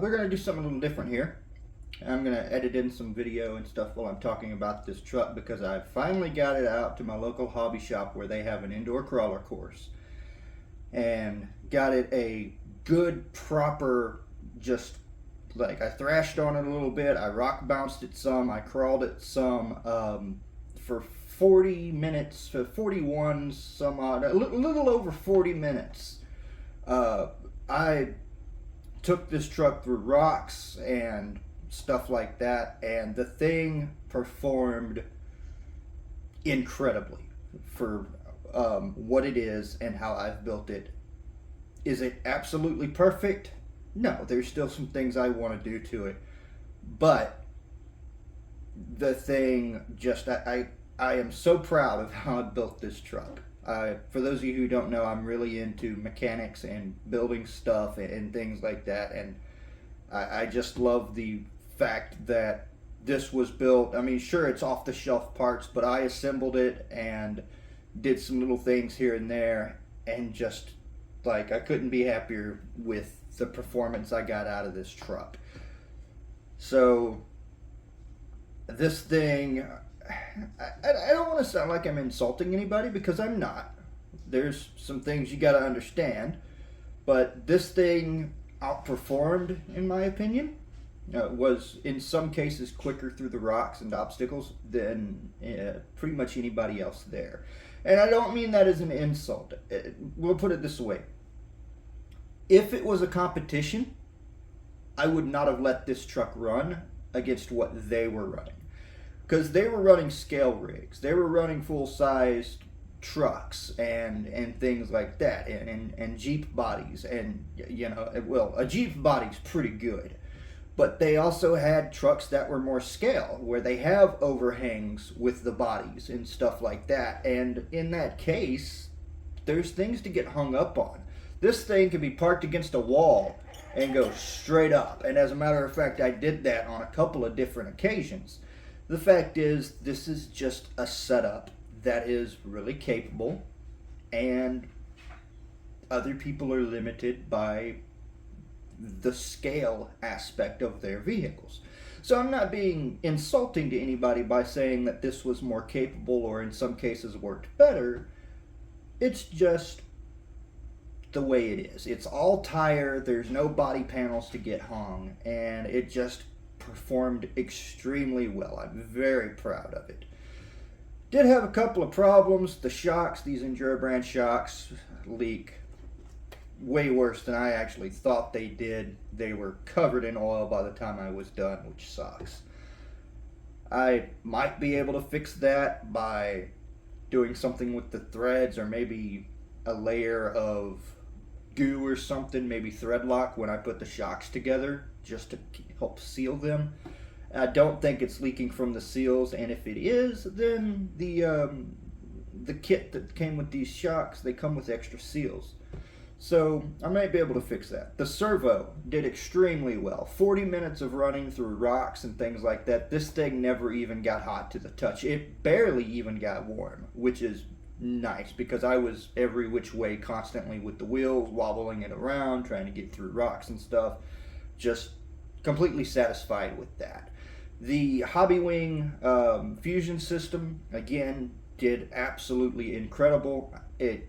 we're going to do something a little different here. I'm going to edit in some video and stuff while I'm talking about this truck because I finally got it out to my local hobby shop where they have an indoor crawler course. And got it a good, proper, just like I thrashed on it a little bit, I rock bounced it some, I crawled it some for 40 minutes, for 41 some odd, a little over 40 minutes. I took this truck through rocks and stuff like that, and the thing performed incredibly for what it is and how I've built it. Is it absolutely perfect? No, there's still some things I want to do to it, but the thing just I am so proud of how I built this truck. For those of you who don't know, I'm really into mechanics and building stuff and things like that, and I just love the fact that this was built. I mean, sure, it's off the shelf parts, but I assembled it and did some little things here and there, and just like I couldn't be happier with the performance I got out of this truck. So this thing, I don't want to sound like I'm insulting anybody because I'm not. There's some things you got to understand, but this thing outperformed, in my opinion. Was in some cases quicker through the rocks and obstacles than pretty much anybody else there. And I don't mean that as an insult. We'll put it this way. If it was a competition, I would not have let this truck run against what they were running. Because they were running scale rigs. They were running full-sized trucks and things like that. And Jeep bodies. And, you know, well, a Jeep body's pretty good. But they also had trucks that were more scale, where they have overhangs with the bodies and stuff like that. And in that case, there's things to get hung up on. This thing can be parked against a wall and go straight up. And as a matter of fact, I did that on a couple of different occasions. The fact is, this is just a setup that is really capable, and other people are limited by the scale aspect of their vehicles. So I'm not being insulting to anybody by saying that this was more capable or in some cases worked better. It's just the way it is. It's all tire, there's no body panels to get hung, and it just performed extremely well. I'm very proud of it. Did have a couple of problems. The shocks, these Injora brand shocks, leak way worse than I actually thought they did. They were covered in oil by the time I was done, which sucks. I might be able to fix that by doing something with the threads, or maybe a layer of goo or something, maybe thread lock when I put the shocks together, just to help seal them. I don't think it's leaking from the seals, and if it is, then the kit that came with these shocks, they come with extra seals. So I might be able to fix that. The servo did extremely well. 40 minutes of running through rocks and things like that. This thing never even got hot to the touch. It barely even got warm, which is nice because I was every which way constantly with the wheels, wobbling it around, trying to get through rocks and stuff. Just completely satisfied with that. The Hobbywing fusion system, again, did absolutely incredible. It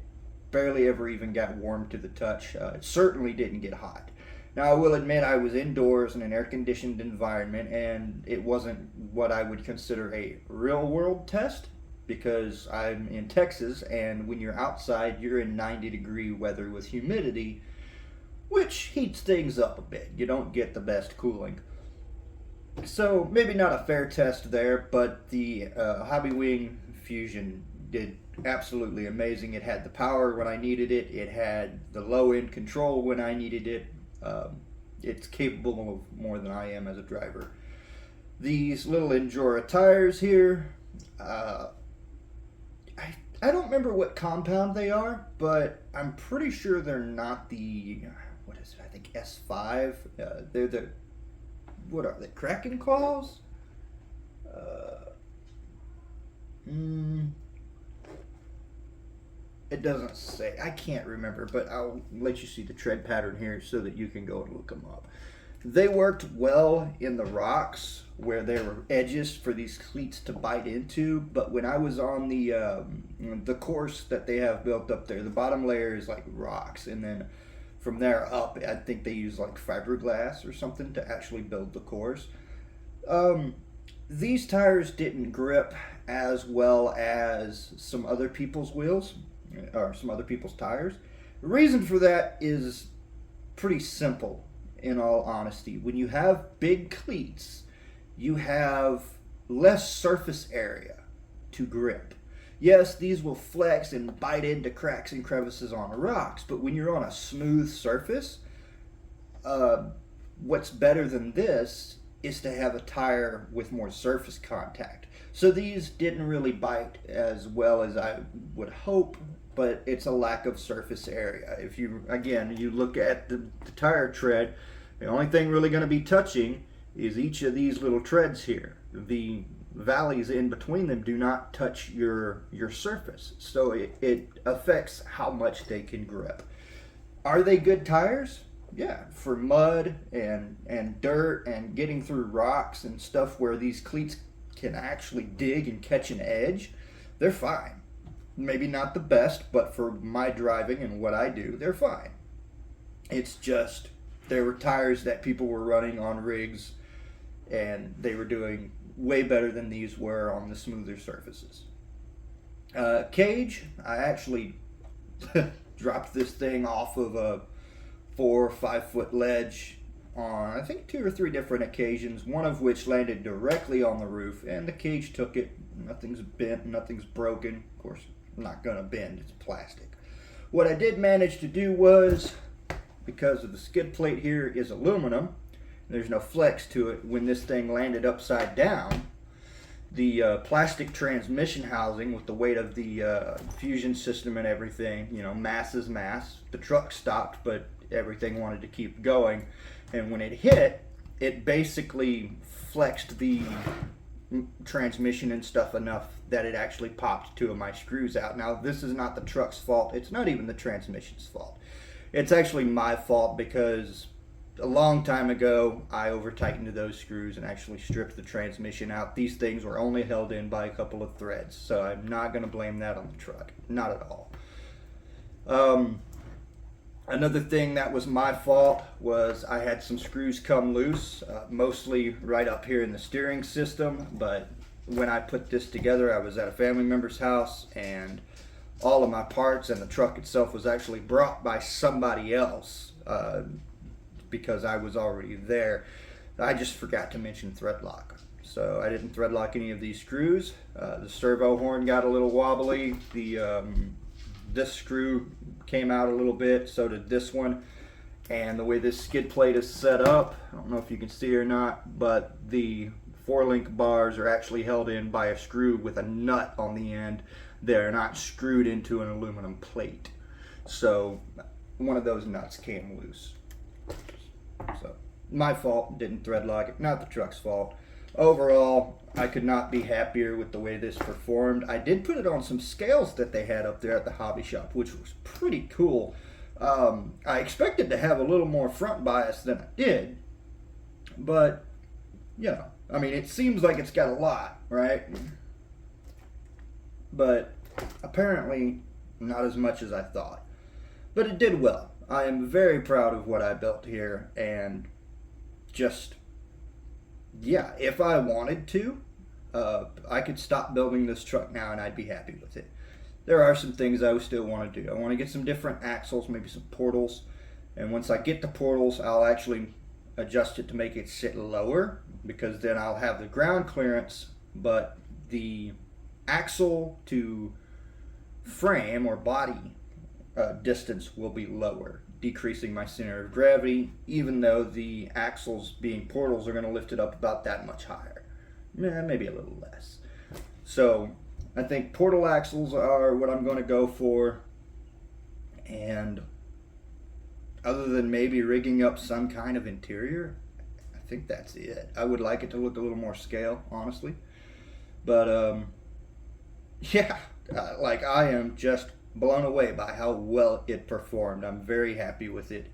barely ever even got warm to the touch. It certainly didn't get hot. Now, I will admit I was indoors in an air-conditioned environment, and it wasn't what I would consider a real-world test, because I'm in Texas, and when you're outside, you're in 90-degree weather with humidity, which heats things up a bit. You don't get the best cooling. So, maybe not a fair test there, but the Hobbywing Fusion did absolutely amazing. It had the power when I needed it. It had the low-end control when I needed it. It's capable of more than I am as a driver. These little Injora tires here, I don't remember what compound they are, but I'm pretty sure they're not the, what is it, I think S5. They're the, what are they, Kraken Claws? It doesn't say. I can't remember, but I'll let you see the tread pattern here so that you can go and look them up. They worked well in the rocks where there were edges for these cleats to bite into, but when I was on the course that they have built up there, the bottom layer is like rocks, and then from there up, I think they use like fiberglass or something to actually build the course. Um, these tires didn't grip as well as some other people's wheels or some other people's tires. The reason for that is pretty simple, in all honesty. When you have big cleats, you have less surface area to grip. Yes, these will flex and bite into cracks and crevices on the rocks, but when you're on a smooth surface, uh, what's better than this is to have a tire with more surface contact. So these didn't really bite as well as I would hope, but it's a lack of surface area. If you, again, you look at the tire tread, the only thing really going to be touching is each of these little treads here. The valleys in between them do not touch your surface, so it affects how much they can grip. Are they good tires? Yeah, for mud and dirt and getting through rocks and stuff where these cleats can actually dig and catch an edge, they're fine. Maybe not the best, but for my driving and what I do, they're fine. It's just there were tires that people were running on rigs and they were doing way better than these were on the smoother surfaces. Cage, I actually dropped this thing off of a 4 or 5 foot ledge on I think 2 or 3 different occasions, one of which landed directly on the roof, and the cage took it. Nothing's bent, nothing's broken. Of course, not gonna bend, it's plastic. What I did manage to do was, because of the skid plate here is aluminum, there's no flex to it. When this thing landed upside down, the plastic transmission housing with the weight of the fusion system and everything, mass is mass. The truck stopped, but everything wanted to keep going. And when it hit, it basically flexed the transmission and stuff enough that it actually popped 2 of my screws out. Now, this is not the truck's fault. It's not even the transmission's fault. It's actually my fault because a long time ago, I over-tightened those screws and actually stripped the transmission out. These things were only held in by a couple of threads, so I'm not going to blame that on the truck. Not at all. Another thing that was my fault was I had some screws come loose, mostly right up here in the steering system, but when I put this together, I was at a family member's house, and all of my parts and the truck itself was actually brought by somebody else because I was already there. I just forgot to mention thread lock. So I didn't thread lock any of these screws. The servo horn got a little wobbly. This screw came out a little bit, so did this one. And the way this skid plate is set up, I don't know if you can see or not, but the 4-link bars are actually held in by a screw with a nut on the end. They're not screwed into an aluminum plate. So one of those nuts came loose. So my fault, didn't thread lock it, not the truck's fault. Overall, I could not be happier with the way this performed. I did put it on some scales that they had up there at the hobby shop, which was pretty cool. I expected to have a little more front bias than I did, but, I mean, it seems like it's got a lot, right? But apparently not as much as I thought. But it did well. I am very proud of what I built here, and just, if I wanted to, I could stop building this truck now and I'd be happy with it. There are some things I still want to do. I want to get some different axles, maybe some portals, and once I get the portals, I'll actually adjust it to make it sit lower, because then I'll have the ground clearance, but the axle to frame or body distance will be lower, decreasing my center of gravity, even though the axles being portals are going to lift it up about that much higher. Maybe a little less. So I think portal axles are what I'm going to go for, and other than maybe rigging up some kind of interior, I think that's it. I would like it to look a little more scale, honestly, but I am just blown away by how well it performed. I'm very happy with it.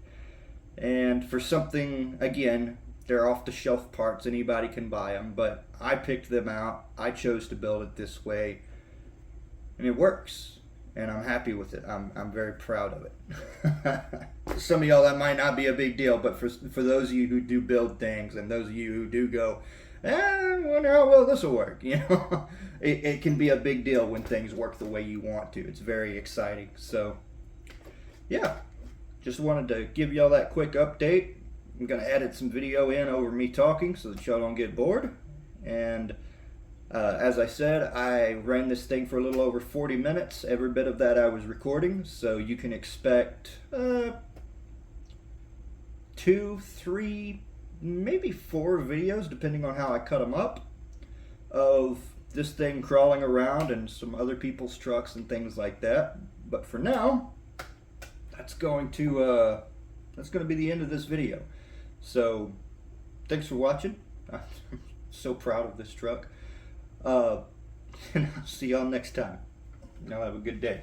And for something, again, they're off the shelf parts, anybody can buy them, but I picked them out. I chose to build it this way, and it works. And I'm happy with it. I'm very proud of it. Some of y'all, that might not be a big deal, but for those of you who do build things, and those of you who do go, I wonder how well this will work, you know, it can be a big deal when things work the way you want to. It's very exciting. So, yeah, just wanted to give y'all that quick update. I'm going to edit some video in over me talking so that y'all don't get bored. And as I said, I ran this thing for a little over 40 minutes. Every bit of that I was recording, so you can expect 2, 3, maybe 4 videos, depending on how I cut them up, of this thing crawling around and some other people's trucks and things like that. But for now, that's going to be the end of this video. So, thanks for watching. I'm so proud of this truck. And I'll see y'all next time. Y'all have a good day.